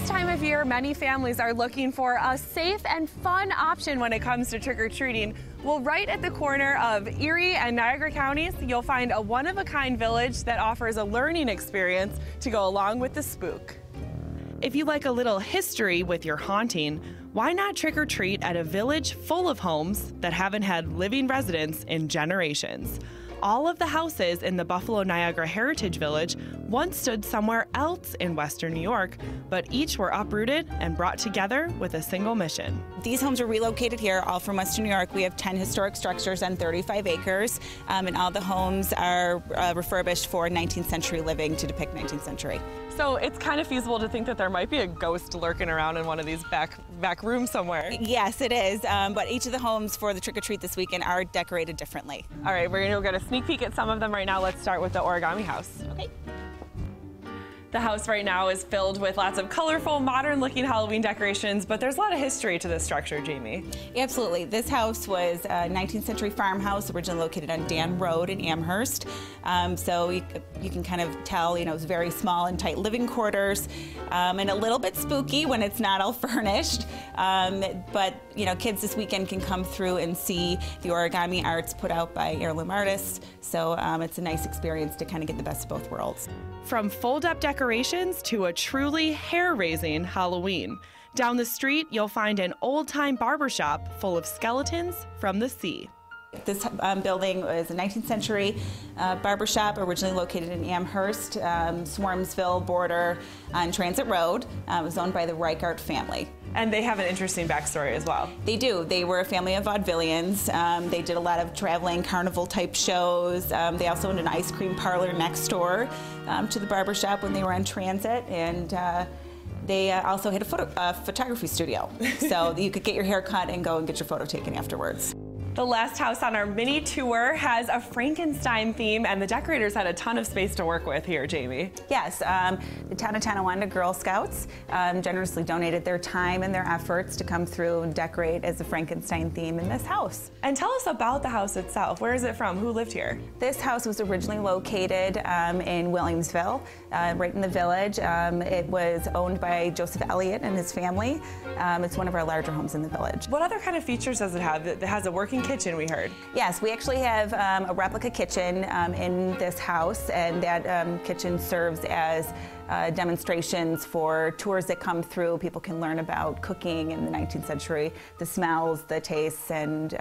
This time of year, many families are looking for a safe and fun option when it comes to trick-or-treating. Well, right at the corner of Erie and Niagara counties, you'll find a one-of-a-kind village that offers a learning experience to go along with the spook. If you like a little history with your haunting, why not trick-or-treat at a village full of homes that haven't had living residents in generations? All of the houses in the Buffalo Niagara Heritage Village once stood somewhere else in Western New York, but each were uprooted and brought together with a single mission. These homes are relocated here, all from Western New York. We have 10 historic structures on 35 acres, and all the homes are refurbished for 19th century living to depict 19th century. So it's kind of feasible to think that there might be a ghost lurking around in one of these back rooms somewhere. Yes, it is, but each of the homes for the trick-or-treat this weekend are decorated differently. All right, we're gonna go get a sneak peek at some of them right now. Let's start with the origami house. Okay. The house right now is filled with lots of colorful, modern-looking Halloween decorations, but there's a lot of history to this structure, Jamie. Absolutely. This house was a 19th century farmhouse originally located on Dan Road in Amherst. So you can kind of tell, it's very small and tight living quarters, and a little bit spooky when it's not all furnished. But kids this weekend can come through and see the origami arts put out by heirloom artists. So it's a nice experience to kind of get the best of both worlds. From fold-up decorations to a truly hair-raising Halloween. Down the street, you'll find an old-time barbershop full of skeletons from the sea. This building was a 19th century barbershop originally located in Amherst, Swarmsville border on Transit Road. It was owned by the Reichart family. And they have an interesting backstory as well. They do. They were a family of vaudevillians. They did a lot of traveling carnival type shows. They also owned an ice cream parlor next door to the barbershop when they were on Transit. And they also had a photography studio. So you could get your hair cut and go and get your photo taken afterwards. The last house on our mini tour has a Frankenstein theme, and the decorators had a ton of space to work with here, Jamie. Yes, the town of Tonawanda Girl Scouts generously donated their time and their efforts to come through and decorate as a Frankenstein theme in this house. And tell us about the house itself. Where is it from? Who lived here? This house was originally located in Williamsville, right in the village. It was owned by Joseph Elliott and his family. It's one of our larger homes in the village. What other kind of features does it have? It has a working kitchen, we heard. Yes, we actually have a replica kitchen in this house, and that kitchen serves as demonstrations for tours that come through. People can learn about cooking in the 19th century, the smells, the tastes, and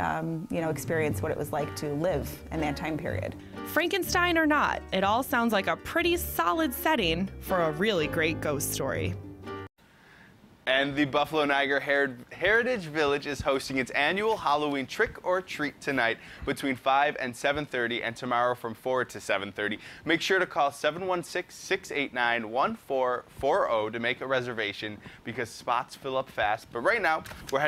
experience what it was like to live in that time period. Frankenstein or not, it all sounds like a pretty solid setting for a really great ghost story. And the Buffalo Niagara Heritage Village is hosting its annual Halloween Trick or Treat tonight between 5 and 7:30 and tomorrow from 4 to 7:30. Make sure to call 716-689-1440 to make a reservation because spots fill up fast. But right now, we're heading